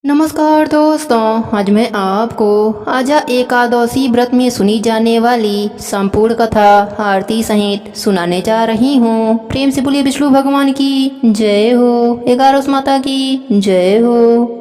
नमस्कार दोस्तों, आज मैं आपको आजा एकादशी व्रत में सुनी जाने वाली संपूर्ण कथा आरती सहित सुनाने जा रही हूँ। प्रेम से बोलिए विष्णु भगवान की जय हो, 11 माता की जय हो।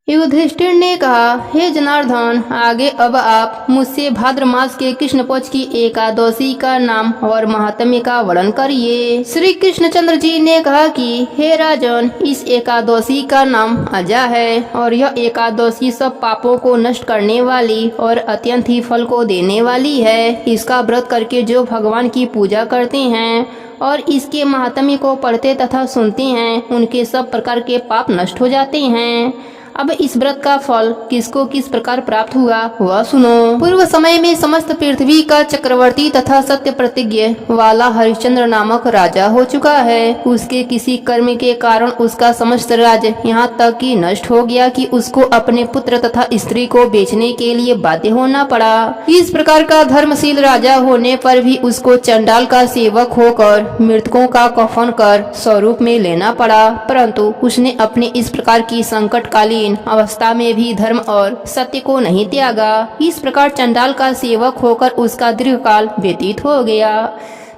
युधिष्ठिर ने कहा, हे जनार्दन, आगे अब आप मुझसे भाद्र मास के कृष्ण पक्ष की एकादशी का नाम और महात्म्य का वर्णन करिए। श्री कृष्णचंद्र जी ने कहा कि हे राजन, इस एकादशी का नाम अजा है और यह एकादशी सब पापों को नष्ट करने वाली और अत्यंत ही फल को देने वाली है। इसका व्रत करके जो भगवान की पूजा करते हैं और इसके महात्म्य को पढ़ते तथा सुनते हैं, उनके सब प्रकार के पाप नष्ट हो जाते हैं। अब इस व्रत का फल किसको किस प्रकार प्राप्त हुआ वह सुनो। पूर्व समय में समस्त पृथ्वी का चक्रवर्ती तथा सत्य प्रतिज्ञ वाला हरिश्चंद्र नामक राजा हो चुका है। उसके किसी कर्म के कारण उसका समस्त राज्य यहाँ तक कि नष्ट हो गया कि उसको अपने पुत्र तथा स्त्री को बेचने के लिए बाध्य होना पड़ा। इस प्रकार का धर्मशील राजा होने पर भी उसको चंडाल का सेवक होकर मृतकों का कफन कर स्वरूप में लेना पड़ा, परंतु उसने अपने इस प्रकार की संकटकालीन अवस्था में भी धर्म और सत्य को नहीं त्यागा। इस प्रकार चंडाल का सेवक होकर उसका दीर्घकाल व्यतीत हो गया।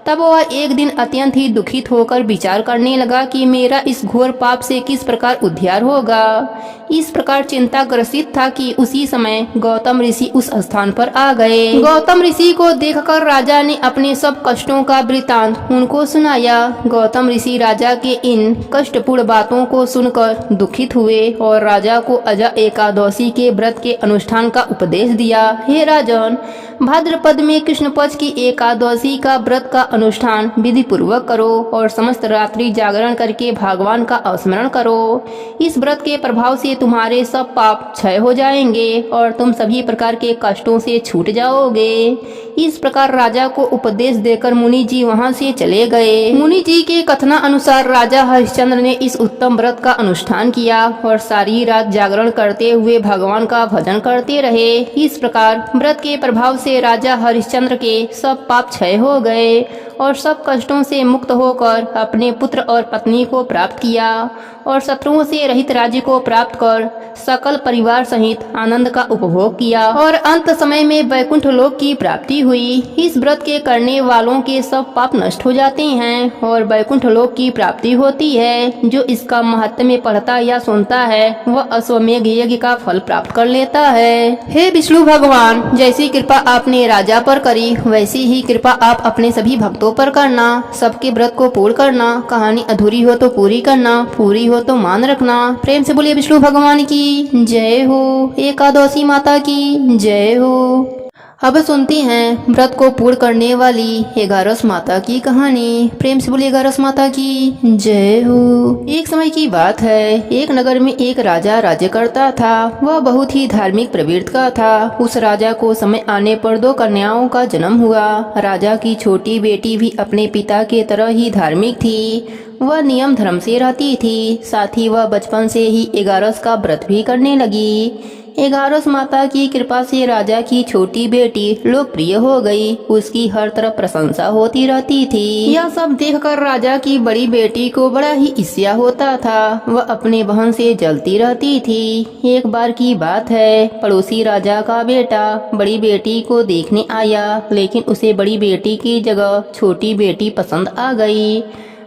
तब वह एक दिन अत्यंत ही दुखित होकर विचार करने लगा कि मेरा इस घोर पाप से किस प्रकार उद्धार होगा। इस प्रकार चिंता ग्रसित था कि उसी समय गौतम ऋषि उस स्थान पर आ गए। गौतम ऋषि को देखकर राजा ने अपने सब कष्टों का वृतांत उनको सुनाया। गौतम ऋषि राजा के इन कष्टपूर्ण बातों को सुनकर दुखित हुए और राजा को अजा एकादशी के व्रत के अनुष्ठान का उपदेश दिया। हे राजन, भाद्रपद में कृष्ण पक्ष की एकादशी का व्रत का अनुष्ठान विधि पूर्वक करो और समस्त रात्रि जागरण करके भगवान का स्मरण करो। इस व्रत के प्रभाव से तुम्हारे सब पाप क्षय हो जाएंगे और तुम सभी प्रकार के कष्टों से छूट जाओगे। इस प्रकार राजा को उपदेश देकर मुनि जी वहां से चले गए। मुनि जी के कथना अनुसार राजा हरिश्चंद्र ने इस उत्तम व्रत का अनुष्ठान किया और सारी रात जागरण करते हुए भगवान का भजन करते रहे। इस प्रकार व्रत के प्रभाव से राजा हरिश्चंद्र के सब पाप क्षय हो गए और सब कष्टों से मुक्त होकर अपने पुत्र और पत्नी को प्राप्त किया और शत्रुओं से रहित राज्य को प्राप्त कर सकल परिवार सहित आनंद का उपभोग किया और अंत समय में वैकुंठ लोक की प्राप्ति हुई। इस व्रत के करने वालों के सब पाप नष्ट हो जाते हैं और वैकुंठ लोक की प्राप्ति होती है। जो इसका महत्व पढ़ता या सुनता है वह अश्वमेघ यज्ञ का फल प्राप्त कर लेता है। हे विष्णु भगवान, जैसी कृपा आपने राजा पर करी वैसी ही कृपा आप अपने सभी भक्तों पर करना। सबके व्रत को पूर्ण करना। कहानी अधूरी हो तो पूरी करना, पूरी हो तो मान रखना। प्रेम से बोलिए विष्णु भगवान की जय हो, एकादशी माता की जय हो। अब सुनते हैं व्रत को पूर्ण करने वाली 11 माता की कहानी। प्रेम से बोलिए 11 माता की जय हो। एक समय की बात है, एक नगर में एक राजा राज्य करता था। वह बहुत ही धार्मिक प्रवृत्ति का था। उस राजा को समय आने पर 2 कन्याओं का जन्म हुआ। राजा की छोटी बेटी भी अपने पिता के तरह ही धार्मिक थी। वह नियम धर्म से रहती थी। साथ ही वह बचपन से ही 11 का व्रत भी करने लगी। 11 माता की कृपा से राजा की छोटी बेटी लोकप्रिय हो गई। उसकी हर तरफ प्रशंसा होती रहती थी। यह सब देखकर राजा की बड़ी बेटी को बड़ा ही ईर्ष्या होता था। वह अपने बहन से जलती रहती थी। एक बार की बात है, पड़ोसी राजा का बेटा बड़ी बेटी को देखने आया, लेकिन उसे बड़ी बेटी की जगह छोटी बेटी पसंद आ गई।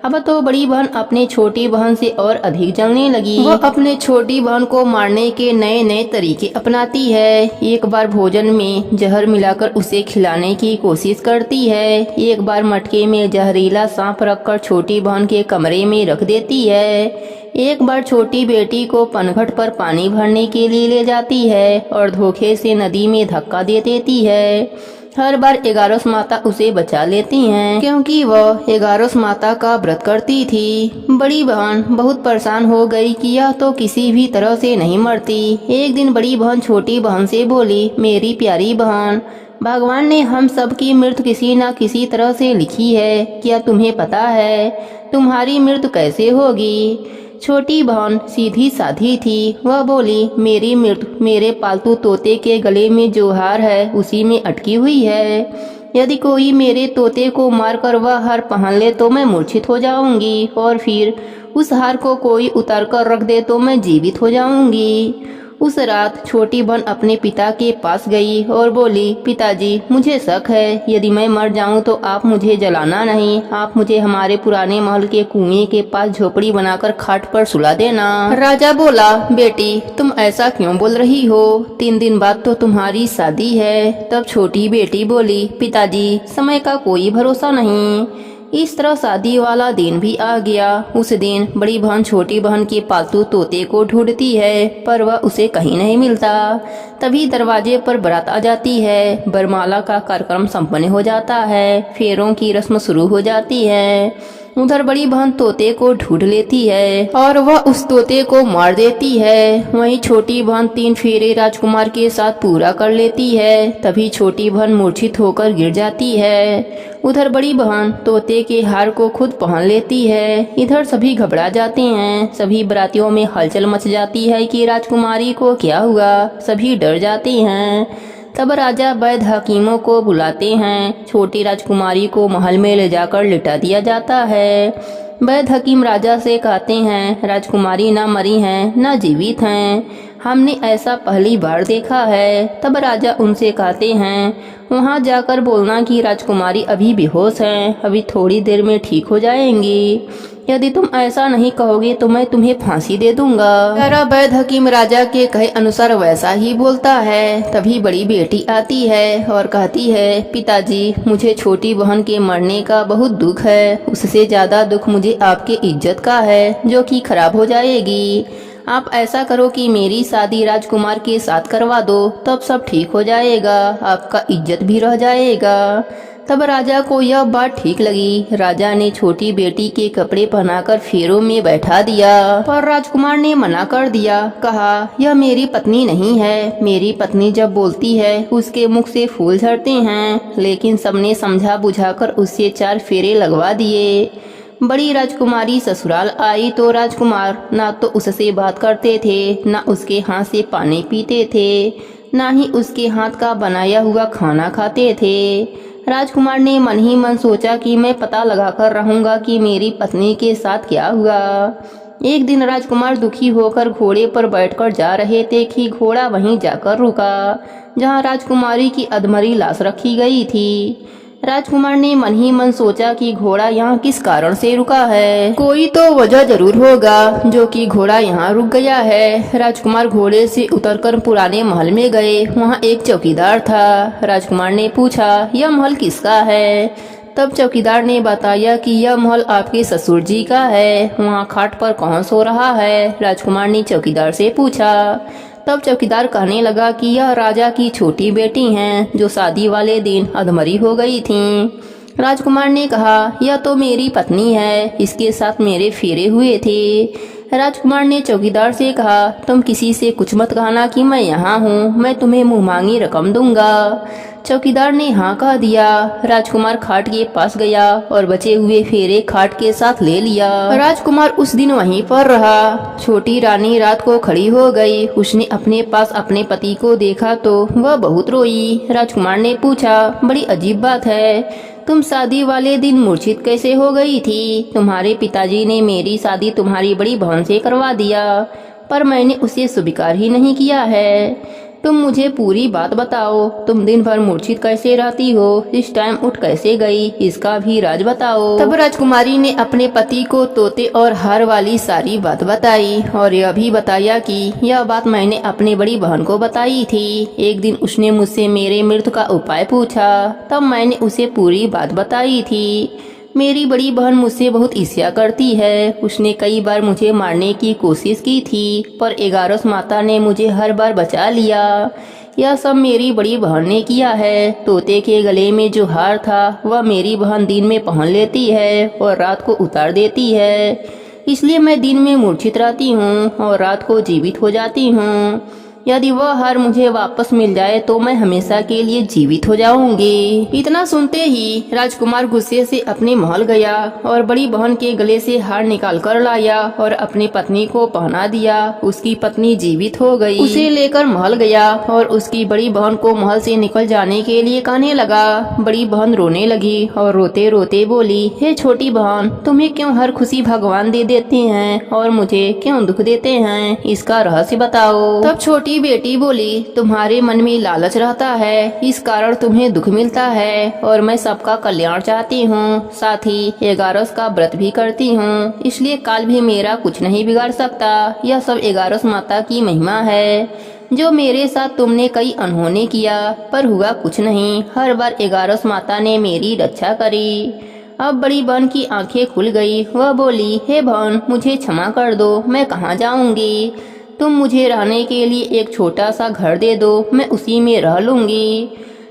अब तो बड़ी बहन अपने छोटी बहन से और अधिक जलने लगी। वह अपने छोटी बहन को मारने के नए नए तरीके अपनाती है। एक बार भोजन में जहर मिलाकर उसे खिलाने की कोशिश करती है। एक बार मटके में जहरीला सांप रखकर छोटी बहन के कमरे में रख देती है। एक बार छोटी बेटी को पनघट पर पानी भरने के लिए ले जाती है और धोखे से नदी में धक्का दे देती है। हर बार 11 माता उसे बचा लेती हैं, क्योंकि वह 11 माता का व्रत करती थी। बड़ी बहन बहुत परेशान हो गई कि यह तो किसी भी तरह से नहीं मरती। एक दिन बड़ी बहन छोटी बहन से बोली, मेरी प्यारी बहन, भगवान ने हम सब की मृत्यु किसी न किसी तरह से लिखी है। क्या तुम्हें पता है तुम्हारी मृत्यु कैसे होगी? छोटी बहन सीधी साधी थी। वह बोली, मेरी मृत्यु मेरे पालतू तोते के गले में जो हार है उसी में अटकी हुई है। यदि कोई मेरे तोते को मारकर वह हार पहन ले तो मैं मूर्छित हो जाऊंगी और फिर उस हार को कोई उतार कर रख दे तो मैं जीवित हो जाऊंगी। उस रात छोटी बहन अपने पिता के पास गई और बोली, पिताजी मुझे शक है, यदि मैं मर जाऊं तो आप मुझे जलाना नहीं, आप मुझे हमारे पुराने महल के कुएं के पास झोपड़ी बनाकर खाट पर सुला देना। राजा बोला, बेटी तुम ऐसा क्यों बोल रही हो, 3 दिन बाद तो तुम्हारी शादी है। तब छोटी बेटी बोली, पिताजी समय का कोई भरोसा नहीं। इस तरह शादी वाला दिन भी आ गया। उस दिन बड़ी बहन छोटी बहन के पालतू तोते को ढूंढती है, पर वह उसे कहीं नहीं मिलता। तभी दरवाजे पर बारात आ जाती है। बरमाला का कार्यक्रम संपन्न हो जाता है, फेरों की रस्म शुरू हो जाती है। उधर बड़ी बहन तोते को ढूंढ लेती है और वह उस तोते को मार देती है। वहीं छोटी बहन 3 फेरे राजकुमार के साथ पूरा कर लेती है। तभी छोटी बहन मूर्छित होकर गिर जाती है। उधर बड़ी बहन तोते के हार को खुद पहन लेती है। इधर सभी घबरा जाते हैं। सभी बरातियों में हलचल मच जाती है कि राजकुमारी को क्या हुआ। सभी डर जाते हैं। तब राजा वैद्य हकीमों को बुलाते हैं। छोटी राजकुमारी को महल में ले जाकर लिटा दिया जाता है। वैद्य हकीम राजा से कहते हैं, राजकुमारी ना मरी हैं ना जीवित हैं, हमने ऐसा पहली बार देखा है। तब राजा उनसे कहते हैं, वहां जाकर बोलना कि राजकुमारी अभी बेहोश हैं, अभी थोड़ी देर में ठीक हो जाएंगी। यदि तुम ऐसा नहीं कहोगे तो मैं तुम्हें फांसी दे दूंगा। प्यारा वैद्य हकीम राजा के कहे अनुसार वैसा ही बोलता है। तभी बड़ी बेटी आती है और कहती है, पिताजी मुझे छोटी बहन के मरने का बहुत दुख है। उससे ज्यादा दुख मुझे आपके इज्जत का है, जो कि खराब हो जाएगी। आप ऐसा करो कि मेरी शादी राजकुमार के साथ करवा दो, तब सब ठीक हो जाएगा, आपका इज्जत भी रह जाएगा। तब राजा को यह बात ठीक लगी। राजा ने छोटी बेटी के कपड़े पहनाकर फेरों में बैठा दिया, पर राजकुमार ने मना कर दिया। कहा, यह मेरी पत्नी नहीं है। मेरी पत्नी जब बोलती है उसके मुख से फूल झड़ते हैं। लेकिन सबने समझा बुझाकर उससे 4 फेरे लगवा दिए। बड़ी राजकुमारी ससुराल आई तो राजकुमार ना तो उससे बात करते थे, ना उसके हाथ से पानी पीते थे, ना ही उसके हाथ का बनाया हुआ खाना खाते थे। राजकुमार ने मन ही मन सोचा कि मैं पता लगाकर रहूंगा कि मेरी पत्नी के साथ क्या हुआ। एक दिन राजकुमार दुखी होकर घोड़े पर बैठकर जा रहे थे कि घोड़ा वहीं जाकर रुका जहां राजकुमारी की अधमरी लाश रखी गई थी। राजकुमार ने मन ही मन सोचा कि घोड़ा यहाँ किस कारण से रुका है, कोई तो वजह जरूर होगा जो कि घोड़ा यहाँ रुक गया है। राजकुमार घोड़े से उतरकर पुराने महल में गए। वहाँ एक चौकीदार था। राजकुमार ने पूछा, यह महल किसका है? तब चौकीदार ने बताया कि यह महल आपके ससुर जी का है। वहाँ खाट पर कौन सो रहा है? राजकुमार ने चौकीदार से पूछा। तब चौकीदार कहने लगा कि यह राजा की छोटी बेटी हैं, जो शादी वाले दिन अधमरी हो गई थीं। राजकुमार ने कहा, यह तो मेरी पत्नी है, इसके साथ मेरे फेरे हुए थे। राजकुमार ने चौकीदार से कहा, तुम किसी से कुछ मत कहना कि मैं यहाँ हूँ, मैं तुम्हें मुंहमांगी रकम दूंगा। चौकीदार ने हाँ कह दिया। राजकुमार खाट के पास गया और बचे हुए फेरे खाट के साथ ले लिया। राजकुमार उस दिन वहीं पर रहा। छोटी रानी रात को खड़ी हो गई। उसने अपने पास अपने पति को देखा तो वह बहुत रोई। राजकुमार ने पूछा, बड़ी अजीब बात है, तुम शादी वाले दिन मूर्छित कैसे हो गई थी? तुम्हारे पिताजी ने मेरी शादी तुम्हारी बड़ी बहन से करवा दिया, पर मैंने उसे स्वीकार ही नहीं किया है। तुम मुझे पूरी बात बताओ, तुम दिन भर मूर्छित कैसे रहती हो? इस टाइम उठ कैसे गई? इसका भी राज बताओ। तब राजकुमारी ने अपने पति को तोते और हार वाली सारी बात बताई और यह भी बताया कि यह बात मैंने अपनी बड़ी बहन को बताई थी। एक दिन उसने मुझसे मेरे मृत्यु का उपाय पूछा, तब मैंने उसे पूरी बात बताई थी। मेरी बड़ी बहन मुझसे बहुत ईर्ष्या करती है। उसने कई बार मुझे मारने की कोशिश की थी, पर 11 माता ने मुझे हर बार बचा लिया। यह सब मेरी बड़ी बहन ने किया है। तोते के गले में जो हार था वह मेरी बहन दिन में पहन लेती है और रात को उतार देती है। इसलिए मैं दिन में मूर्छित रहती हूँ और रात को जीवित हो जाती हूँ। यदि वह हार मुझे वापस मिल जाए तो मैं हमेशा के लिए जीवित हो जाऊंगी। इतना सुनते ही राजकुमार गुस्से से अपने महल गया और बड़ी बहन के गले से हार निकाल कर लाया और अपनी पत्नी को पहना दिया। उसकी पत्नी जीवित हो गई। उसे लेकर महल गया और उसकी बड़ी बहन को महल से निकल जाने के लिए कहने लगा। बड़ी बहन रोने लगी और रोते रोते बोली, हे छोटी बहन, तुम्हें क्यों हर खुशी भगवान दे देते हैं और मुझे क्यों दुख देते हैं, इसका रहस्य बताओ। तब छोटी बेटी बोली, तुम्हारे मन में लालच रहता है, इस कारण तुम्हें दुख मिलता है और मैं सबका कल्याण चाहती हूँ, साथ ही 11 का व्रत भी करती हूँ, इसलिए काल भी मेरा कुछ नहीं बिगाड़ सकता। यह सब 11 माता की महिमा है। जो मेरे साथ तुमने कई अनहोनी किया पर हुआ कुछ नहीं। हर बार 11 माता ने मेरी रक्षा करी। अब बड़ी बहन की आंखें खुल गई। वह बोली, हे बहन, मुझे क्षमा कर दो, मैं कहाँ जाऊंगी। तुम मुझे रहने के लिए एक छोटा सा घर दे दो, मैं उसी में रह लूंगी।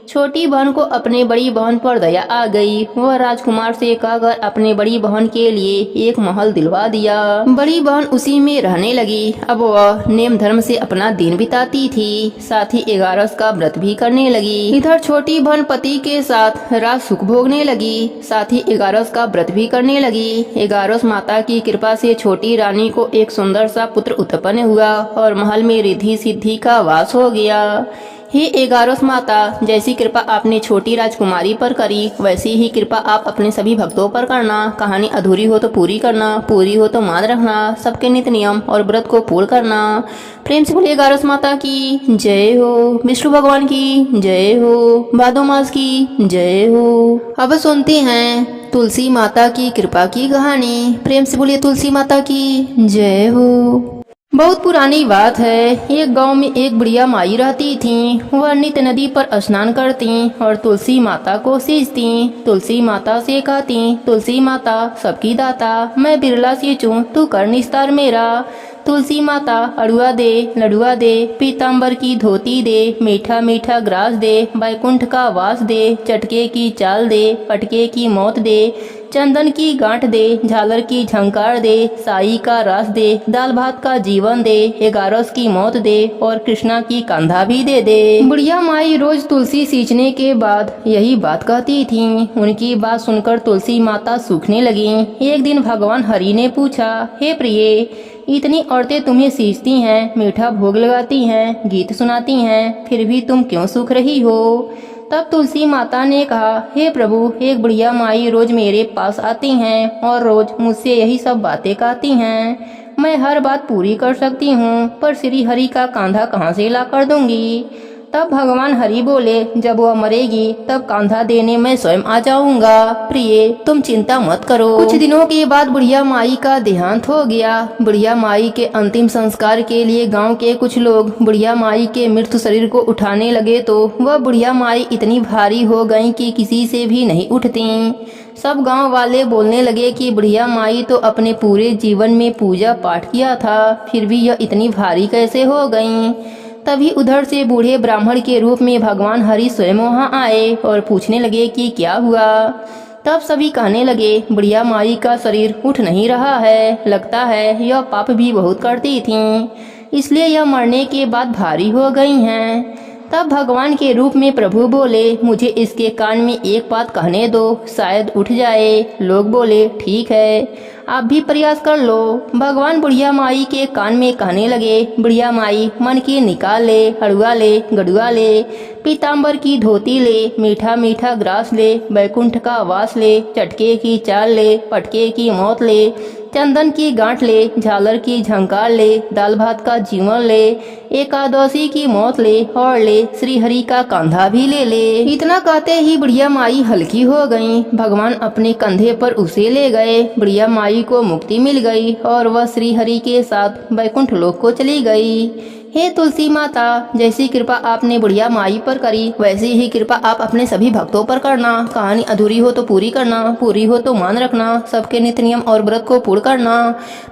छोटी बहन को अपने बड़ी बहन पर दया आ गई। वह राजकुमार से कहकर अपने बड़ी बहन के लिए एक महल दिलवा दिया। बड़ी बहन उसी में रहने लगी। अब वह नेम धर्म से अपना दिन बिताती थी, साथ ही 11 का व्रत भी करने लगी। इधर छोटी बहन पति के साथ राज सुख भोगने लगी, साथ ही 11 का व्रत भी करने लगी। 11 माता की कृपा से छोटी रानी को एक सुंदर सा पुत्र उत्पन्न हुआ और महल में रिद्धि सिद्धि का वास हो गया। हे 11 माता, जैसी कृपा आपने छोटी राजकुमारी पर करी वैसी ही कृपा आप अपने सभी भक्तों पर करना। कहानी अधूरी हो तो पूरी करना, पूरी हो तो मान रखना, सबके नित्य नियम और व्रत को पूर्ण करना। प्रेम से बोलिए 11 माता की जय हो, विष्णु भगवान की जय हो, भादो मास की जय हो। अब सुनते हैं तुलसी माता की कृपा की कहानी। प्रेम से बोलिए तुलसी माता की जय हो। बहुत पुरानी बात है। एक गांव में एक बुढ़िया माई रहती थी। वह नित्य नदी पर स्नान करती और तुलसी माता को सींचती। तुलसी माता से कहती, तुलसी माता सबकी दाता, मैं बिरला सींचूं, तू कर निस्तार मेरा। तुलसी माता अड़ुआ दे, लडुआ दे, पीताम्बर की धोती दे, मीठा मीठा ग्रास दे, बैकुंठ का वास दे, चटके की चाल दे, पटके की मौत दे, चंदन की गांठ दे, झालर की झंकार दे, साई का रस दे, दाल भात का जीवन दे, 11 की मौत दे और कृष्णा की कंधा भी दे दे। बुढ़िया माई रोज तुलसी सींचने के बाद यही बात कहती थी। उनकी बात सुनकर तुलसी माता सूखने लगी। एक दिन भगवान हरि ने पूछा, हे प्रिय, इतनी औरतें तुम्हें सींचती हैं, मीठा भोग लगाती हैं, गीत सुनाती हैं, फिर भी तुम क्यों सूख रही हो। तब तुलसी माता ने कहा, हे प्रभु, एक बुढ़िया माई रोज मेरे पास आती हैं और रोज मुझसे यही सब बातें कहती हैं। मैं हर बात पूरी कर सकती हूँ, पर श्री हरि का कांधा कहाँ से ला कर दूंगी। तब भगवान हरि बोले, जब वह मरेगी तब कांधा देने मैं स्वयं आ जाऊंगा। प्रिय, तुम चिंता मत करो। कुछ दिनों के बाद बुढ़िया माई का देहांत हो गया। बुढ़िया माई के अंतिम संस्कार के लिए गांव के कुछ लोग बुढ़िया माई के मृत शरीर को उठाने लगे तो वह बुढ़िया माई इतनी भारी हो गई कि किसी से भी नहीं उठती। सब गांव वाले बोलने लगे कि बुढ़िया माई तो अपने पूरे जीवन में पूजा पाठ किया था, फिर भी यह इतनी भारी कैसे हो गई। तभी उधर से बूढ़े ब्राह्मण के रूप में भगवान हरि स्वयं वहाँ आए और पूछने लगे कि क्या हुआ। तब सभी कहने लगे, बुढ़िया माई का शरीर उठ नहीं रहा है, लगता है यह पाप भी बहुत करती थीं, इसलिए यह मरने के बाद भारी हो गई हैं। तब भगवान के रूप में प्रभु बोले, मुझे इसके कान में एक बात कहने दो, शायद उठ जाए। लोग बोले, ठीक है, आप भी प्रयास कर लो। भगवान बुढ़िया माई के कान में कहने लगे, बुढ़िया माई, मन की निकाल ले, हड़ुआ ले, गड़ुआ ले, पीताम्बर की धोती ले, मीठा मीठा ग्रास ले, बैकुंठ का वास ले, चटके की चाल ले, पटके की मौत ले, चंदन की गांठ ले, झालर की झंकार ले, दाल भात का जीवन ले, एकादशी की मौत ले और ले श्री हरि का कंधा भी ले। इतना कहते ही बुढ़िया माई हल्की हो गई। भगवान अपने कंधे पर उसे ले गए। बुढ़िया माई को मुक्ति मिल गई और वह श्री हरि के साथ बैकुंठ लोक को चली गई। हे तुलसी माता, जैसी कृपा आपने बुढ़िया माई पर करी वैसी ही कृपा आप अपने सभी भक्तों पर करना। कहानी अधूरी हो तो पूरी करना, पूरी हो तो मान रखना, सबके नित्य नियम और व्रत को पूर्ण करना।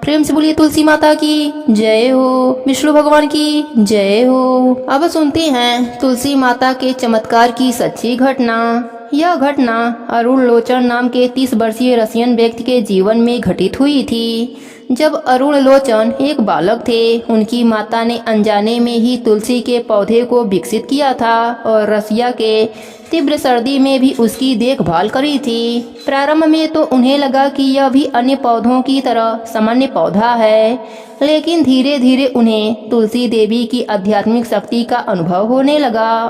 प्रेम से बोलिए तुलसी माता की जय हो, विष्णु भगवान की जय हो। अब सुनते हैं तुलसी माता के चमत्कार की सच्ची घटना। यह घटना अरुण लोचन नाम के 30 वर्षीय रसियन व्यक्ति के जीवन में घटित हुई थी। जब अरुण लोचन एक बालक थे, उनकी माता ने अनजाने में ही तुलसी के पौधे को विकसित किया था और रसिया के तीव्र सर्दी में भी उसकी देखभाल करी थी। प्रारंभ में तो उन्हें लगा कि यह भी अन्य पौधों की तरह सामान्य पौधा है, लेकिन धीरे धीरे उन्हें तुलसी देवी की आध्यात्मिक शक्ति का अनुभव होने लगा।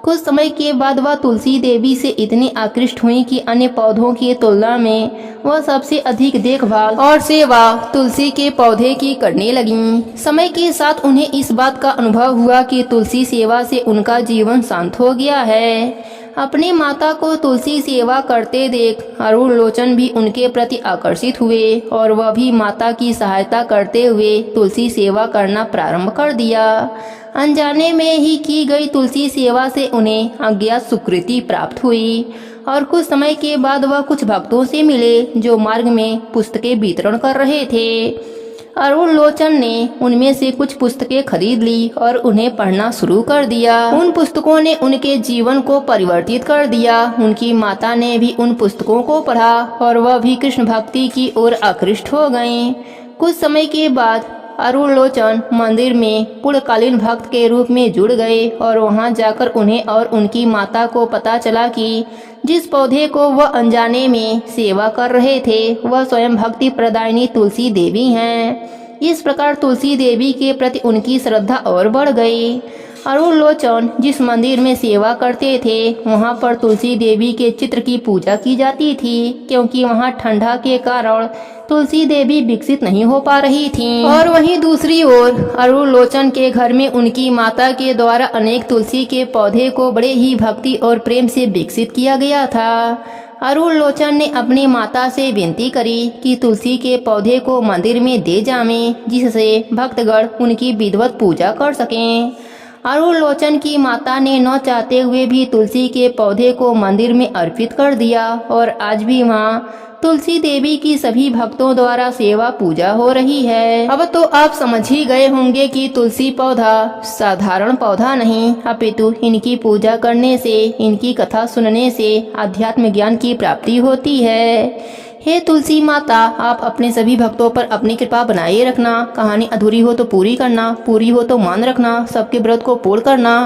कुछ समय के बाद वह तुलसी देवी से इतनी आकृष्ट हुई कि अन्य पौधों की तुलना में वह सबसे अधिक देखभाल और सेवा तुलसी के पौधे की करने लगी। समय के साथ उन्हें इस बात का अनुभव हुआ कि तुलसी सेवा से उनका जीवन शांत हो गया है। अपनी माता को तुलसी सेवा करते देख अरुण लोचन भी उनके प्रति आकर्षित हुए और वह भी माता की सहायता करते हुए तुलसी सेवा करना प्रारंभ कर दिया। अनजाने में ही की गई तुलसी सेवा से उन्हें अज्ञात सुकृति प्राप्त हुई और कुछ समय के बाद वह कुछ भक्तों से मिले जो मार्ग में पुस्तकें वितरण कर रहे थे। अरुण लोचन ने उनमें से कुछ पुस्तकें खरीद ली और उन्हें पढ़ना शुरू कर दिया। उन पुस्तकों ने उनके जीवन को परिवर्तित कर दिया। उनकी माता ने भी उन पुस्तकों को पढ़ा और वह भी कृष्ण भक्ति की ओर आकृष्ट हो गईं। कुछ समय के बाद अरुण लोचन मंदिर में पूर्णकालीन भक्त के रूप में जुड़ गए और वहां जाकर उन्हें और उनकी माता को पता चला कि जिस पौधे को वह अनजाने में सेवा कर रहे थे वह स्वयं भक्ति प्रदायिनी तुलसी देवी हैं। इस प्रकार तुलसी देवी के प्रति उनकी श्रद्धा और बढ़ गई। अरुण लोचन जिस मंदिर में सेवा करते थे वहां पर तुलसी देवी के चित्र की पूजा की जाती थी, क्योंकि वहां ठंडा के कारण तुलसी देवी विकसित नहीं हो पा रही थीं। और वहीं दूसरी ओर अरुण लोचन के घर में उनकी माता के द्वारा अनेक तुलसी के पौधे को बड़े ही भक्ति और प्रेम से विकसित किया गया था। अरुण लोचन ने अपनी माता से विनती करी कि तुलसी के पौधे को मंदिर में दे जावें, जिससे भक्तगण उनकी विधिवत पूजा कर सकें। अरुण लोचन की माता ने न चाहते हुए भी तुलसी के पौधे को मंदिर में अर्पित कर दिया और आज भी वहाँ तुलसी देवी की सभी भक्तों द्वारा सेवा पूजा हो रही है। अब तो आप समझ ही गए होंगे कि तुलसी पौधा साधारण पौधा नहीं, अपितु इनकी पूजा करने से, इनकी कथा सुनने से आध्यात्म ज्ञान की प्राप्ति होती है। हे तुलसी माता, आप अपने सभी भक्तों पर अपनी कृपा बनाए रखना। कहानी अधूरी हो तो पूरी करना, पूरी हो तो मान रखना, सबके व्रत को पूर्ण करना।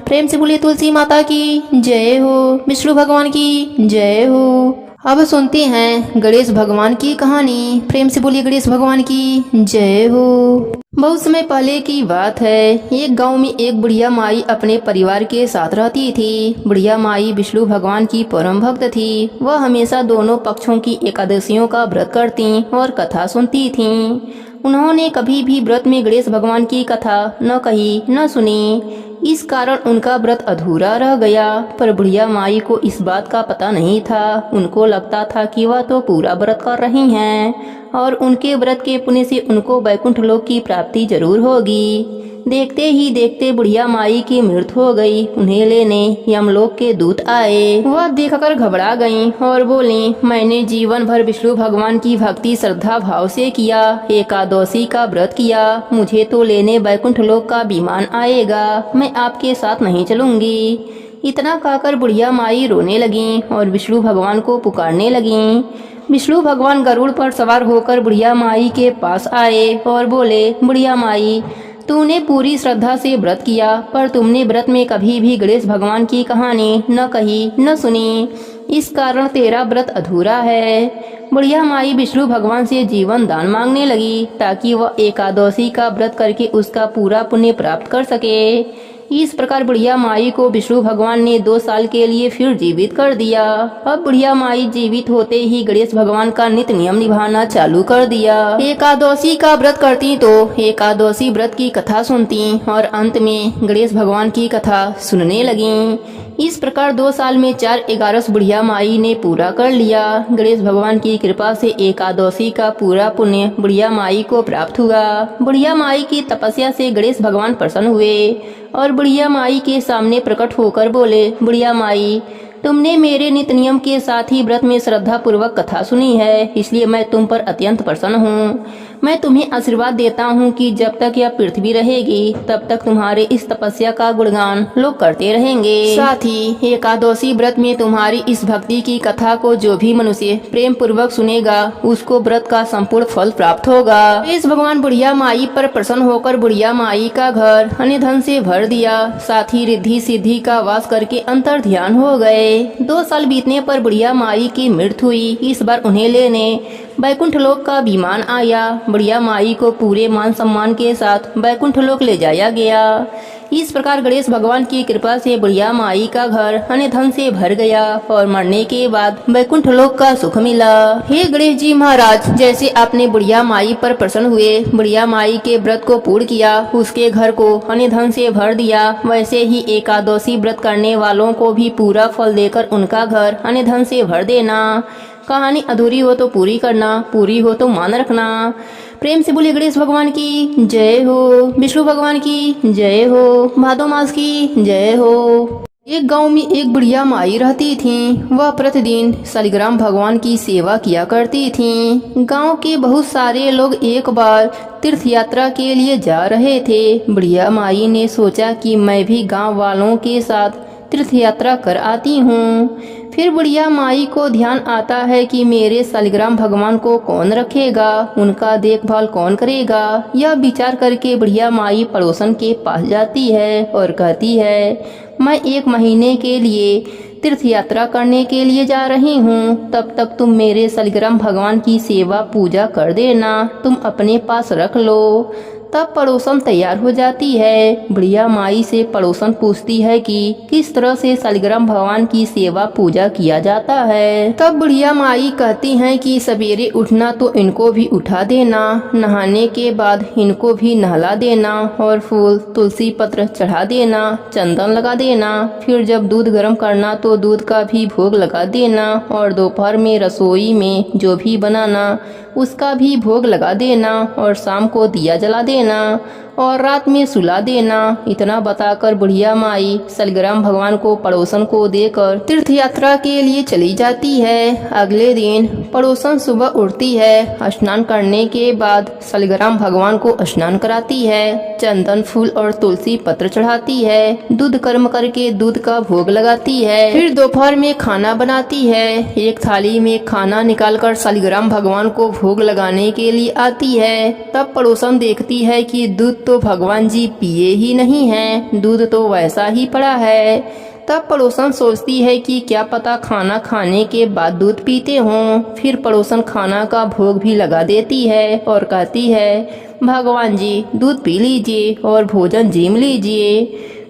प्रेम से बोलिए तुलसी माता की जय हो, विष्णु भगवान की जय हो। अब सुनते हैं गणेश भगवान की कहानी। प्रेम से बोलिए गणेश भगवान की जय हो। बहुत समय पहले की बात है, एक गांव में एक बुढ़िया माई अपने परिवार के साथ रहती थी। बुढ़िया माई विष्णु भगवान की परम भक्त थी। वह हमेशा दोनों पक्षों की एकादशियों का व्रत करती और कथा सुनती थीं। उन्होंने कभी भी व्रत में गणेश भगवान की कथा न कही न सुनी। इस कारण उनका व्रत अधूरा रह गया। पर बुढ़िया माई को इस बात का पता नहीं था। उनको लगता था कि वह तो पूरा व्रत कर रही हैं और उनके व्रत के पुण्य से उनको वैकुंठ लोक की प्राप्ति जरूर होगी। देखते ही देखते बुढ़िया माई की मृत्यु हो गई। उन्हें लेने यमलोक के दूत आए। वह देखकर घबरा गईं और बोली, मैंने जीवन भर विष्णु भगवान की भक्ति श्रद्धा भाव से किया, एकादशी का व्रत किया, मुझे तो लेने वैकुंठ लोक का विमान आएगा, मैं आपके साथ नहीं चलूंगी। इतना कहकर बुढ़िया माई रोने लगी और विष्णु भगवान को पुकारने लगी। विष्णु भगवान गरुड़ पर सवार होकर बुढ़िया माई के पास आए और बोले, बुढ़िया माई, तूने पूरी श्रद्धा से व्रत किया, पर तुमने व्रत में कभी भी गणेश भगवान की कहानी न कही न सुनी। इस कारण तेरा व्रत अधूरा है। बुढ़िया माई विष्णु भगवान से जीवन दान मांगने लगी ताकि वह एकादशी का व्रत करके उसका पूरा पुण्य प्राप्त कर सके। इस प्रकार बुढ़िया माई को विष्णु भगवान ने 2 साल के लिए फिर जीवित कर दिया। अब बुढ़िया माई जीवित होते ही गणेश भगवान का नित्य नियम निभाना चालू कर दिया। एकादशी का व्रत करती तो एकादशी व्रत की कथा सुनती और अंत में गणेश भगवान की कथा सुनने लगी। इस प्रकार 2 साल में 4/11 बुढ़िया माई ने पूरा कर लिया। गणेश भगवान की कृपा से एकादशी का पूरा पुण्य बुढ़िया माई को प्राप्त हुआ। बुढ़िया माई की तपस्या से गणेश भगवान प्रसन्न हुए और बुढ़िया माई के सामने प्रकट होकर बोले, बुढ़िया माई, तुमने मेरे नित्य नियम के साथ ही व्रत में श्रद्धा पूर्वक कथा सुनी है, इसलिए मैं तुम पर अत्यंत प्रसन्न हूँ। मैं तुम्हें आशीर्वाद देता हूँ कि जब तक यह पृथ्वी रहेगी तब तक तुम्हारे इस तपस्या का गुणगान लोग करते रहेंगे। साथ ही एकादशी व्रत में तुम्हारी इस भक्ति की कथा को जो भी मनुष्य प्रेम पूर्वक सुनेगा उसको व्रत का संपूर्ण फल प्राप्त होगा। इस भगवान बुढ़िया माई पर प्रसन्न होकर बुढ़िया माई का घर अन्य धन से भर दिया। साथ ही रिद्धि सिद्धि का वास करके अंतर ध्यान हो गए। 2 साल बीतने पर बुढ़िया माई की मृत्यु हुई। इस बार उन्हें लेने बैकुंठ लोक का विमान आया। बुढ़िया माई को पूरे मान सम्मान के साथ बैकुंठ लोक ले जाया गया। इस प्रकार गणेश भगवान की कृपा से बुढ़िया माई का घर अन्य धन से भर गया और मरने के बाद बैकुंठ लोक का सुख मिला। हे गणेश जी महाराज, जैसे आपने बुढ़िया माई पर प्रसन्न हुए, बुढ़िया माई के व्रत को पूर्ण किया, उसके घर को अन्य धन से भर दिया, वैसे ही एकादशी व्रत करने वालों को भी पूरा फल देकर उनका घर अन्य धन से भर देना। कहानी अधूरी हो तो पूरी करना, पूरी हो तो मान रखना। प्रेम से बोले गणेश भगवान की जय हो, विष्णु भगवान की जय हो, भादो मास की जय हो। एक गांव में एक बुढ़िया माई रहती थी। वह प्रतिदिन शालिग्राम भगवान की सेवा किया करती थी। गांव के बहुत सारे लोग एक बार तीर्थ यात्रा के लिए जा रहे थे। बुढ़िया माई ने सोचा कि मैं भी गांव वालों के साथ तीर्थ यात्रा कर आती हूँ। फिर बुढ़िया माई को ध्यान आता है कि मेरे शालिग्राम भगवान को कौन रखेगा, उनका देखभाल कौन करेगा। यह विचार करके बुढ़िया माई पड़ोसन के पास जाती है और कहती है, मैं 1 महीने के लिए तीर्थ यात्रा करने के लिए जा रही हूँ। तब तक तुम मेरे शालिग्राम भगवान की सेवा पूजा कर देना, तुम अपने पास रख लो। तब पड़ोसन तैयार हो जाती है। बुढ़िया माई से पड़ोसन पूछती है कि किस तरह से शालिग्राम भगवान की सेवा पूजा किया जाता है। तब बुढ़िया माई कहती हैं कि सवेरे उठना तो इनको भी उठा देना, नहाने के बाद इनको भी नहला देना और फूल तुलसी पत्र चढ़ा देना, चंदन लगा देना। फिर जब दूध गर्म करना तो दूध का भी भोग लगा देना और दोपहर में रसोई में जो भी बनाना उसका भी भोग लगा देना और शाम को दिया जला देना और रात में सुला देना। इतना बताकर बुढ़िया माई शालिग्राम भगवान को पड़ोसन को देकर तीर्थ यात्रा के लिए चली जाती है। अगले दिन पड़ोसन सुबह उठती है, स्नान करने के बाद शालिग्राम भगवान को स्नान कराती है, चंदन फूल और तुलसी पत्र चढ़ाती है, दूध गर्म करके दूध का भोग लगाती है। फिर दोपहर में खाना बनाती है। एक थाली में खाना निकालकर शालिग्राम भगवान को भोग लगाने के लिए आती है। तब पड़ोसन देखती है कि दूध तो भगवान जी पिए ही नहीं हैं, दूध तो वैसा ही पड़ा है। तब पड़ोसन सोचती है कि क्या पता खाना खाने के बाद दूध पीते हों। फिर पड़ोसन खाना का भोग भी लगा देती है और कहती है, भगवान जी दूध पी लीजिए और भोजन जीम लीजिए।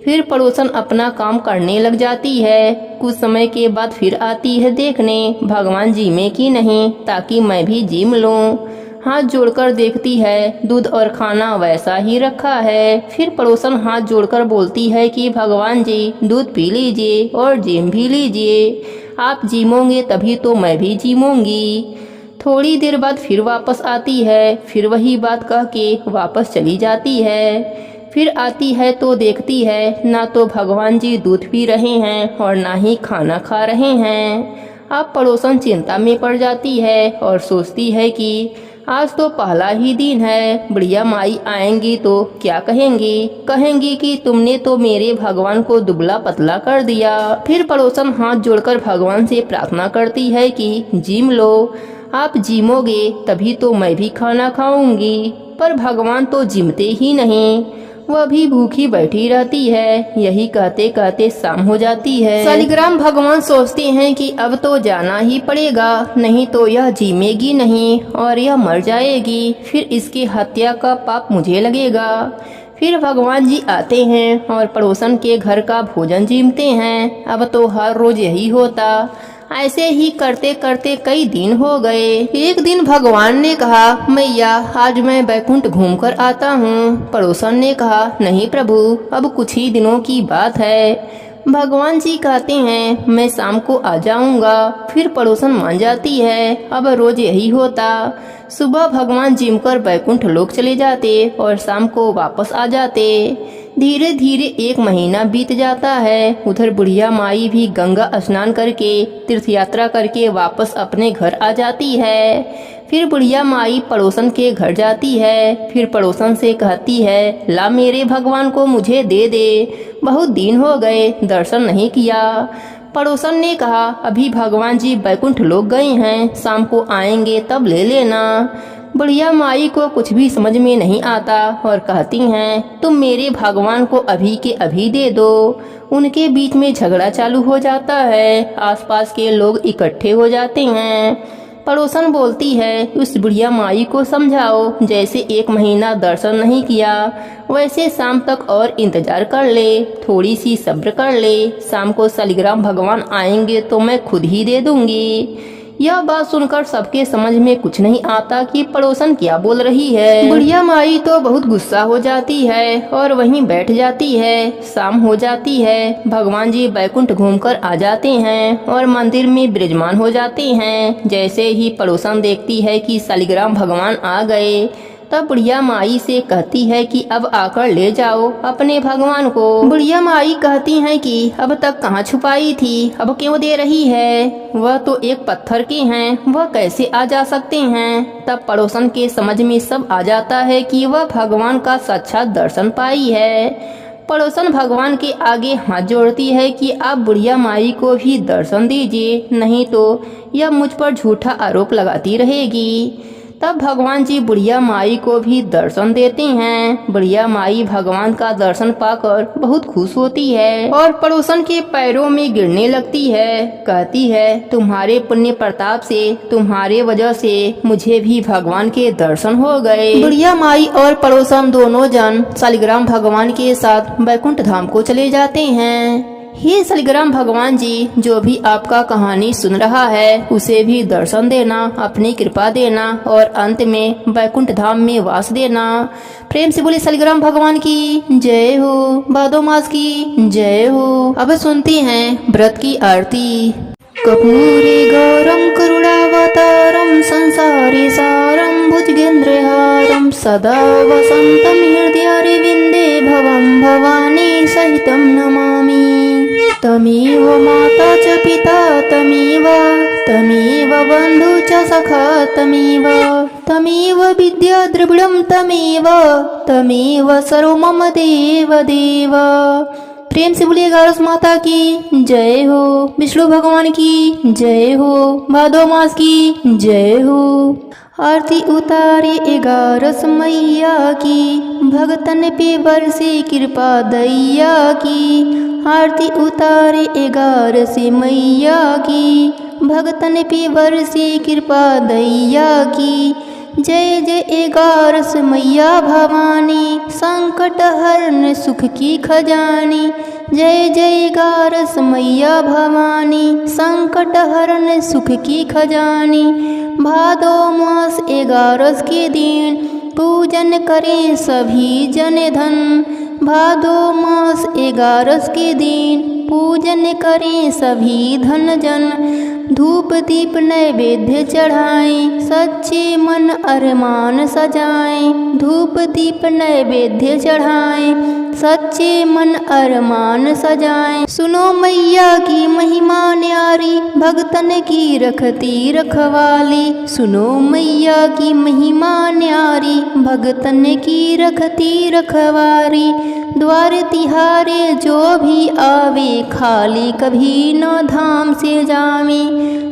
फिर पड़ोसन अपना काम करने लग जाती है। कुछ समय के बाद फिर आती है देखने भगवान जीमे की नहीं, ताकि मैं भी जीम लूं। हाथ जोड़कर देखती है, दूध और खाना वैसा ही रखा है। फिर पड़ोसन हाथ जोड़कर बोलती है कि भगवान जी दूध पी लीजिए और जिम भी लीजिए, आप जीमोगे तभी तो मैं भी जीमूंगी। थोड़ी देर बाद फिर वापस आती है, फिर वही बात कह के वापस चली जाती है। फिर आती है तो देखती है ना तो भगवान जी दूध पी रहे हैं और ना ही खाना खा रहे हैं। अब पड़ोसन चिंता में पड़ जाती है और सोचती है कि आज तो पहला ही दिन है, बुढ़िया माई आएंगी तो क्या कहेंगी कि तुमने तो मेरे भगवान को दुबला पतला कर दिया। फिर पड़ोसन हाथ जोड़कर भगवान से प्रार्थना करती है कि जिम लो, आप जिमोगे तभी तो मैं भी खाना खाऊंगी। पर भगवान तो जिमते ही नहीं, वह भी भूखी बैठी रहती है। यही कहते कहते शाम हो जाती है। शालिग्राम भगवान सोचते हैं कि अब तो जाना ही पड़ेगा, नहीं तो यह जीमेगी नहीं और यह मर जाएगी, फिर इसकी हत्या का पाप मुझे लगेगा। फिर भगवान जी आते हैं और पड़ोसन के घर का भोजन जीमते हैं। अब तो हर रोज यही होता। ऐसे ही करते करते कई दिन हो गए। एक दिन भगवान ने कहा, मैया आज मैं बैकुंठ घूमकर आता हूँ। पड़ोसन ने कहा, नहीं प्रभु, अब कुछ ही दिनों की बात है। भगवान जी कहते हैं, मैं शाम को आ जाऊंगा। फिर पड़ोसन मान जाती है। अब रोज यही होता। सुबह भगवान जिम कर बैकुंठ लोक चले जाते और शाम को वापस आ जाते। धीरे धीरे 1 महीना बीत जाता है। उधर बुढ़िया माई भी गंगा स्नान करके तीर्थ यात्रा करके वापस अपने घर आ जाती है। फिर बुढ़िया माई पड़ोसन के घर जाती है। फिर पड़ोसन से कहती है, ला मेरे भगवान को मुझे दे दे, बहुत दिन हो गए दर्शन नहीं किया। पड़ोसन ने कहा, अभी भगवान जी बैकुंठ लोक गए हैं, शाम को आएंगे तब ले लेना। बुढ़िया माई को कुछ भी समझ में नहीं आता और कहती हैं, तुम मेरे भगवान को अभी के अभी दे दो। उनके बीच में झगड़ा चालू हो जाता है, आसपास के लोग इकट्ठे हो जाते हैं। पड़ोसन बोलती है, उस बुढ़िया माई को समझाओ, जैसे 1 महीना दर्शन नहीं किया वैसे शाम तक और इंतजार कर ले, थोड़ी सी सब्र कर ले, शाम को शालिग्राम भगवान आएंगे तो मैं खुद ही दे दूंगी। यह बात सुनकर सबके समझ में कुछ नहीं आता कि पड़ोसन क्या बोल रही है। बुढ़िया माई तो बहुत गुस्सा हो जाती है और वहीं बैठ जाती है। शाम हो जाती है, भगवान जी बैकुंठ घूमकर आ जाते हैं और मंदिर में विराजमान हो जाते हैं। जैसे ही पड़ोसन देखती है कि शालिग्राम भगवान आ गए, तब बुढ़िया माई से कहती है कि अब आकर ले जाओ अपने भगवान को। बुढ़िया माई कहती हैं कि अब तक कहाँ छुपाई थी, अब क्यों दे रही है, वह तो एक पत्थर के हैं, वह कैसे आ जा सकते हैं। तब पड़ोसन के समझ में सब आ जाता है कि वह भगवान का साक्षात दर्शन पाई है। पड़ोसन भगवान के आगे हाथ जोड़ती है कि आप बुढ़िया माई को भी दर्शन दीजिए, नहीं तो यह मुझ पर झूठा आरोप लगाती रहेगी। तब भगवान जी बुढ़िया माई को भी दर्शन देते हैं। बुढ़िया माई भगवान का दर्शन पाकर बहुत खुश होती है और पड़ोसन के पैरों में गिरने लगती है। कहती है, तुम्हारे पुण्य प्रताप से, तुम्हारे वजह से मुझे भी भगवान के दर्शन हो गए। बुढ़िया माई और पड़ोसन दोनों जन शालिग्राम भगवान के साथ बैकुंठ धाम को चले जाते हैं। हे शालिग्राम भगवान जी, जो भी आपका कहानी सुन रहा है उसे भी दर्शन देना, अपनी कृपा देना और अंत में बैकुंठ धाम में वास देना। प्रेम से बोले शालिग्राम भगवान की जय हो, भादो मास की जय हो। अब सुनते हैं व्रत की आरती। कर्पूरे गौरम करुणावतारम संसारे सारम भुजगेन्द्रहारम सदा वसंतम हृदयारविन्दे भवं भवानी सहितं नमामि। तमेव माता च पिता तमेव बन्धु च सखा तमेव विद्या द्रविणं तमेव सर्व मम देव देव। प्रेम से बोलिए गारस माता की जय हो, विष्णु भगवान की जय हो, भादो मास की जय हो। आरती उतारे 11 मैया की, भगतन पे बरसे कृपा दैया की। आरती उतारे 11 मैया की, भगतन पे बरसे कृपा दैया की। जय जय 11 मैया भवानी, संकट हरण सुख की खजानी। जय जय 11 मैया भवानी, संकट हरण सुख की खजानी। भादो मास 11 के दिन, पूजन करें सभी जन धन। भादो मास 11 के दिन, पूजन करें सभी धन जन। धूप दीप नैवेद्य चढ़ाएं, सच्चे मन अरमान सजाएं। धूप दीप नैवेद्य चढ़ाएं, सच्चे मन अरमान सजाएं। सुनो मैया की महिमा न्यारी, भगतन की रखती रखवाली। सुनो मैया की महिमा न्यारी, भगतन की रखती रखवारी। द्वार तिहारे जो भी आवे, खाली कभी न धाम से जावे।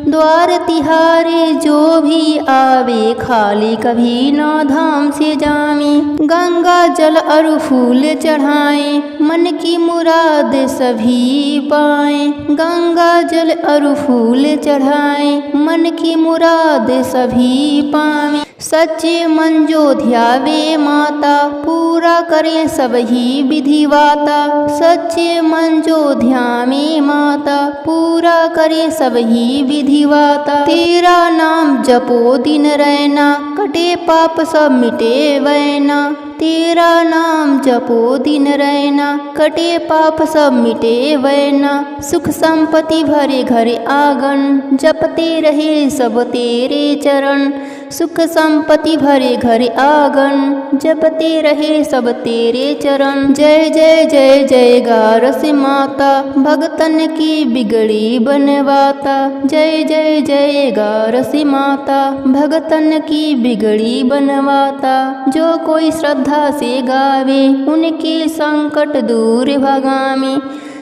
द्वार तिहारे जो भी आवे, खाली कभी न धाम से जावे। गंगा जल और फूल चढ़ाएं, मन की मुराद सभी पाएं। गंगा जल और फूल चढ़ाएं, मन की मुराद सभी पावें। सच्चे मन जो ध्यावे माता, पूरा करें सब ही विधिवाता। सच्चे मन जो ध्यावे माता, पूरा करे सब ही विधिवाता। तेरा नाम जपो दिन रैना, कटे पाप सब मिटे वैना। तेरा नाम जपो दिन रैना, कटे पाप सब मिटे वैना। सुख संपत्ति भरे घर आंगन, जपते रहे सब तेरे चरण। सुख संपत्ति भरे घर आंगन, जपते रहे सब तेरे चरण। जय जय जय जय गारस माता, भगतन की बिगड़ी बनवाता। जय जय जय गारस माता, भगतन की बिगड़ी बनवाता। जो कोई श्रद्धा से गावे, उनके संकट दूर भगावे।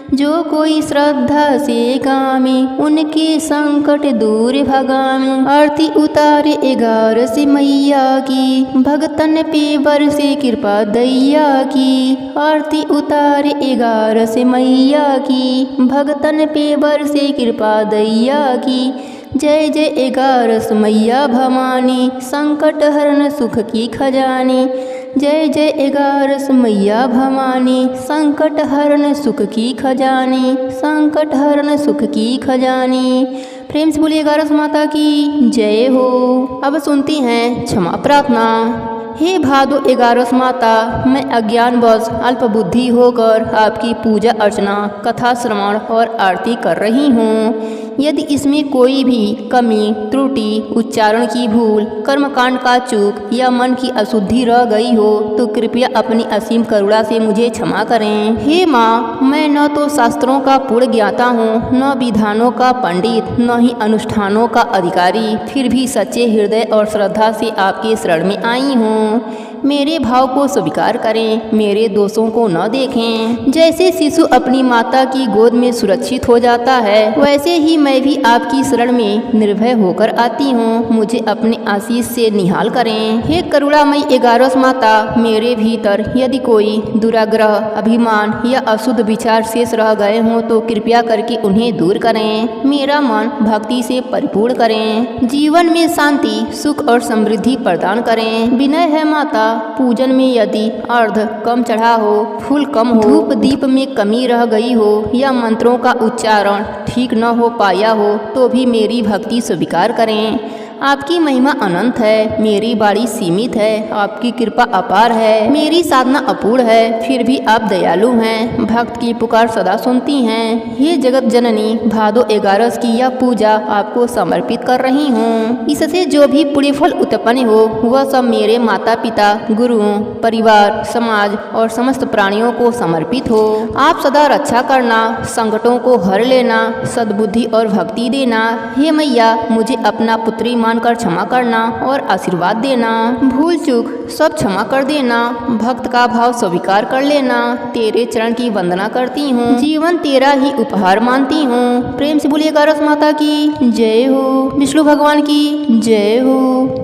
जो कोई श्रद्धा से गावे, उनके संकट दूर भगावे। आरती उतारे गारस मैया की, भगतन पे बरसे कृपा दैया की। आरती उतारे गारस मैया की, भगतन पे बरसे कृपा दैया की। जय जय गारस मैया भवानी, संकट हरण सुख की खजानी। जय जय गारस मैया भवानी, संकट हरण सुख की खजानी। संकट हरण सुख की खजानी। प्रेम से बोलिए गारस माता की जय हो। अब सुनती हैं क्षमा प्रार्थना। हे भादो एगारस माता, मैं अज्ञानवश अल्प बुद्धि होकर आपकी पूजा अर्चना, कथा श्रवण और आरती कर रही हूँ। यदि इसमें कोई भी कमी, त्रुटि, उच्चारण की भूल, कर्मकांड का चूक या मन की अशुद्धि रह गई हो तो कृपया अपनी असीम करुणा से मुझे क्षमा करें। हे माँ, मैं न तो शास्त्रों का पूर्ण ज्ञाता हूँ, न विधानों का पंडित, न ही अनुष्ठानों का अधिकारी, फिर भी सच्चे हृदय और श्रद्धा से आपके शरण में आई हूँ। मेरे भाव को स्वीकार करें, मेरे दोषों को न देखें। जैसे शिशु अपनी माता की गोद में सुरक्षित हो जाता है, वैसे ही मैं भी आपकी शरण में निर्भय होकर आती हूँ। मुझे अपने आशीष से निहाल करें। हे करुणामयी एगारस माता, मेरे भीतर यदि कोई दुराग्रह, अभिमान या अशुद्ध विचार शेष रह गए हों तो कृपया करके उन्हें दूर करें। मेरा मन भक्ति से परिपूर्ण करें। जीवन में शांति, सुख और समृद्धि प्रदान करें। विनय है माता, पूजन में यदि अर्घ कम चढ़ा हो, फूल कम हो, धूप दीप में कमी रह गई हो या मंत्रों का उच्चारण ठीक न हो पाया हो तो भी मेरी भक्ति स्वीकार करें। आपकी महिमा अनंत है, मेरी बाणी सीमित है, आपकी कृपा अपार है, मेरी साधना अपूर्ण है, फिर भी आप दयालु हैं, भक्त की पुकार सदा सुनती हैं। ये जगत जननी, भादो एगारस की यह पूजा आपको समर्पित कर रही हूँ। इससे जो भी पुण्य फल उत्पन्न हो वह सब मेरे माता पिता, गुरुओं, परिवार, समाज और समस्त प्राणियों को समर्पित हो। आप सदा रक्षा करना, संकटों को हर लेना, सद्बुद्धि और भक्ति देना। हे मैया, मुझे अपना पुत्री मानकर क्षमा करना और आशीर्वाद देना। भूल चूक सब क्षमा कर देना, भक्त का भाव स्वीकार कर लेना। तेरे चरण की वंदना करती हूँ, जीवन तेरा ही उपहार मानती हूँ। प्रेम से बोलिए गारस माता की जय हो, विष्णु भगवान की जय हो।